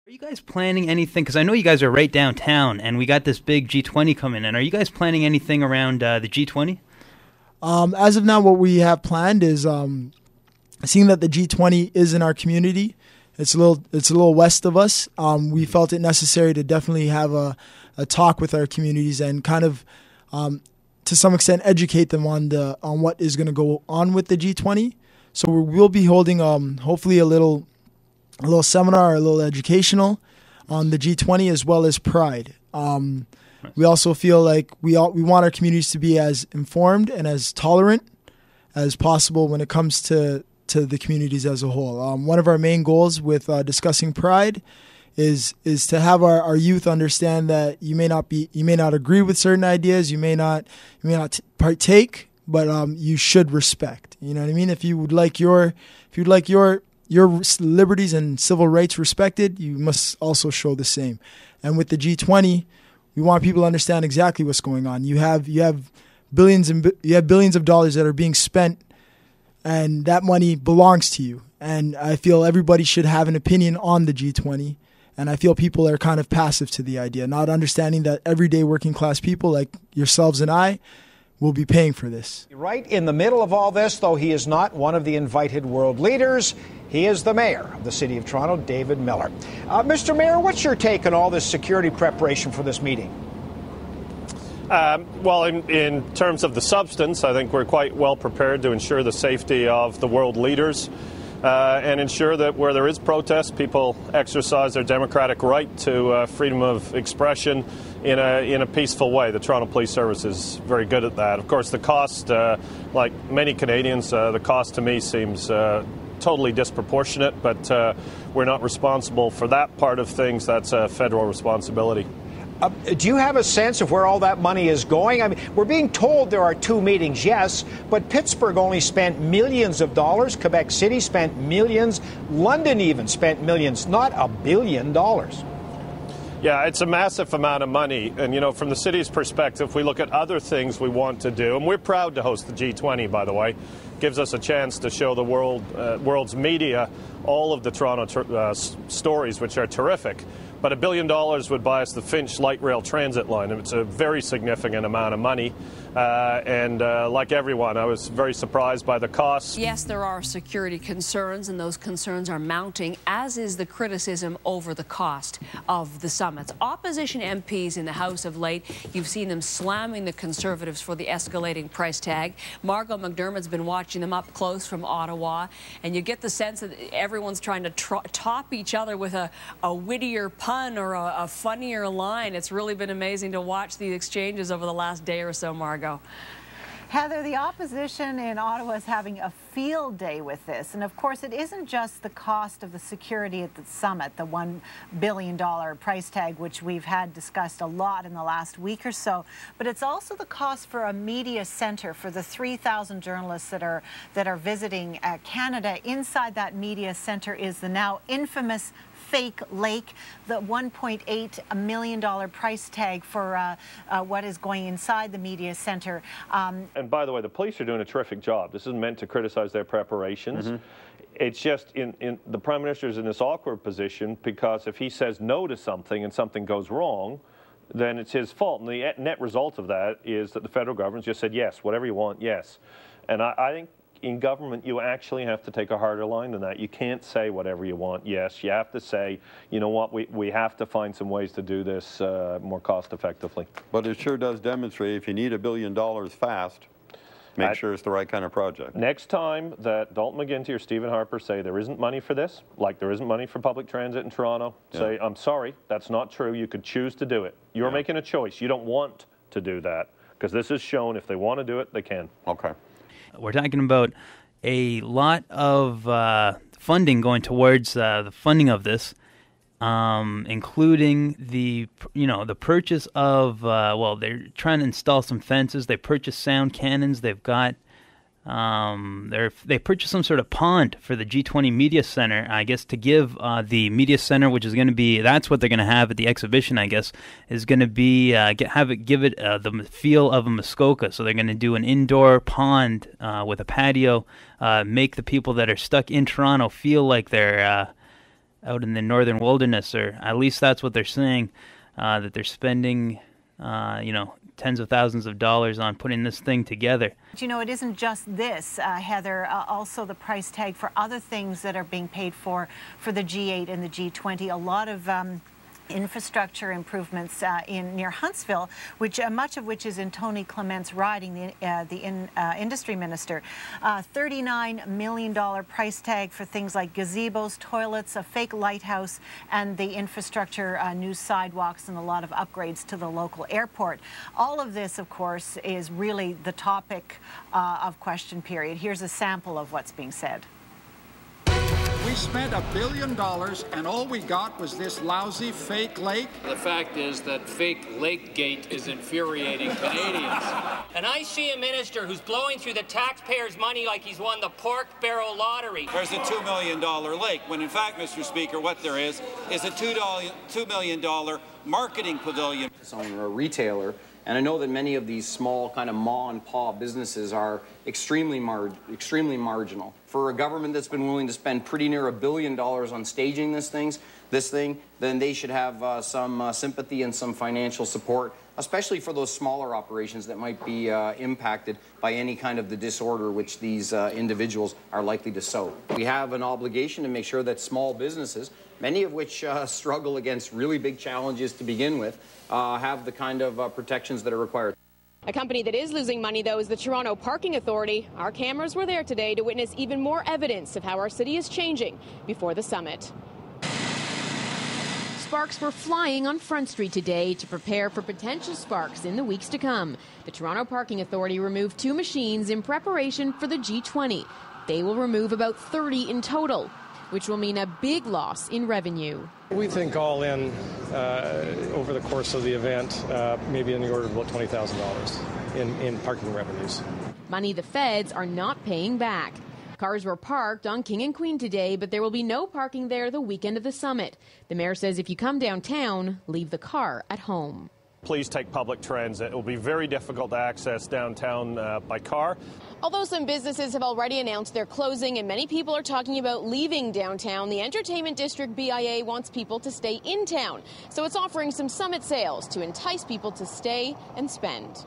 Are you guys planning anything? Because I know you guys are right downtown, and we got this big G20 coming in. Are you guys planning anything around the G20? As of now, what we have planned is seeing that the G20 is in our community. It's a little west of us. We felt it necessary to definitely have a talk with our communities and kind of, to some extent, educate them on what is going to go on with the G20. So we'll be holding hopefully a little seminar, a little educational on the G20 as well as Pride. We also feel like we want our communities to be as informed and as tolerant as possible when it comes to the communities as a whole. One of our main goals with discussing Pride is to have our youth understand that you may not agree with certain ideas, you may not partake, but you should respect. You know what I mean? If you would like your liberties and civil rights respected, you must also show the same. And with the G20, we want people to understand exactly what's going on. You have billions of dollars that are being spent, and that money belongs to you. And I feel everybody should have an opinion on the G20. And I feel people are kind of passive to the idea, not understanding that everyday working class people like yourselves and I will be paying for this. Right in the middle of all this, though he is not one of the invited world leaders, he is the mayor of the City of Toronto, David Miller. Mr. Mayor, what's your take on all this security preparation for this meeting? Well, in terms of the substance, I think we're quite well prepared to ensure the safety of the world leaders and ensure that where there is protest, people exercise their democratic right to freedom of expression in a peaceful way. The Toronto Police Service is very good at that. Of course, the cost, like many Canadians, the cost to me seems totally disproportionate, but we're not responsible for that part of things. That's a federal responsibility. Do you have a sense of where all that money is going? I mean, we're being told there are 2 meetings, yes, but Pittsburgh only spent millions of dollars. Quebec City spent millions. London even spent millions, not $1 billion. Yeah, it's a massive amount of money. And, you know, from the city's perspective, we look at other things we want to do. And we're proud to host the G20, by the way. Gives us a chance to show the world's media all of the Toronto stories, which are terrific. But $1 billion would buy us the Finch light rail transit line. It's a very significant amount of money. And like everyone, I was very surprised by the costs. Yes, there are security concerns, and those concerns are mounting, as is the criticism over the cost of the summits. Opposition MPs in the House of late, you've seen them slamming the Conservatives for the escalating price tag. Margot McDermott's been watching them up close from Ottawa, and you get the sense that everyone's trying to top each other with a wittier pun or a funnier line. It's really been amazing to watch these exchanges over the last day or so, Margot. Heather, the opposition in Ottawa is having a field day with this. And of course, it isn't just the cost of the security at the summit, the $1 billion price tag, which we've had discussed a lot in the last week or so, but it's also the cost for a media center for the 3,000 journalists that are visiting Canada. Inside that media center is the now infamous fake lake, the $1.8 million price tag for what is going inside the media center. And by the way, the police are doing a terrific job. This isn't meant to criticize their preparations. Mm-hmm. It's just in the Prime Minister's in this awkward position because if he says no to something and something goes wrong, then it's his fault. And the net result of that is that the federal government just said, yes, whatever you want, yes. And I think in government, you actually have to take a harder line than that. You can't say whatever you want, yes. You have to say, you know what, we have to find some ways to do this more cost effectively. But it sure does demonstrate if you need $1 billion fast, make sure it's the right kind of project. Next time that Dalton McGuinty or Stephen Harper say there isn't money for this, like there isn't money for public transit in Toronto, say, I'm sorry, that's not true. You could choose to do it. You're making a choice. You don't want to do that because this is shown if they want to do it, they can. Okay. We're talking about a lot of funding going towards the funding of this, including the purchase of they're trying to install some fences. They purchased sound cannons. They've got they purchased some sort of pond for the G20 Media Center, I guess, to give the media center, which is going to be, that's what they're going to have at the exhibition, I guess, is going to be give it the feel of a Muskoka. So they're going to do an indoor pond with a patio, make the people that are stuck in Toronto feel like they're out in the northern wilderness, or at least that's what they're saying, that they're spending, tens of thousands of dollars on putting this thing together. But you know, it isn't just this, Heather, also the price tag for other things that are being paid for the G8 and the G20. A lot of infrastructure improvements near Huntsville, which much of which is in Tony Clement's riding, the industry minister. $39 million price tag for things like gazebos, toilets, a fake lighthouse, and the infrastructure, new sidewalks, and a lot of upgrades to the local airport. All of this, of course, is really the topic of question period. Here's a sample of what's being said. We spent $1 billion and all we got was this lousy fake lake. The fact is that fake lake gate is infuriating Canadians. And I see a minister who's blowing through the taxpayers' money like he's won the pork barrel lottery. There's a $2 million lake, when in fact, Mr. Speaker, what there is a $2 million marketing pavilion. Owner, a retailer, and I know that many of these small kind of ma and pa businesses are extremely marginal. For a government that's been willing to spend pretty near $1 billion on staging this thing, then they should have some sympathy and some financial support, especially for those smaller operations that might be impacted by any kind of the disorder which these individuals are likely to sow. We have an obligation to make sure that small businesses, many of which struggle against really big challenges to begin with, have the kind of protections that are required. A company that is losing money, though, is the Toronto Parking Authority. Our cameras were there today to witness even more evidence of how our city is changing before the summit. Sparks were flying on Front Street today to prepare for potential sparks in the weeks to come. The Toronto Parking Authority removed 2 machines in preparation for the G20. They will remove about 30 in total, which will mean a big loss in revenue. We think all in, over the course of the event, maybe in the order of about $20,000 in parking revenues. Money the feds are not paying back. Cars were parked on King and Queen today, but there will be no parking there the weekend of the summit. The mayor says if you come downtown, leave the car at home. Please take public transit. It will be very difficult to access downtown by car. Although some businesses have already announced their closing and many people are talking about leaving downtown, the Entertainment District BIA wants people to stay in town. So it's offering some summit sales to entice people to stay and spend.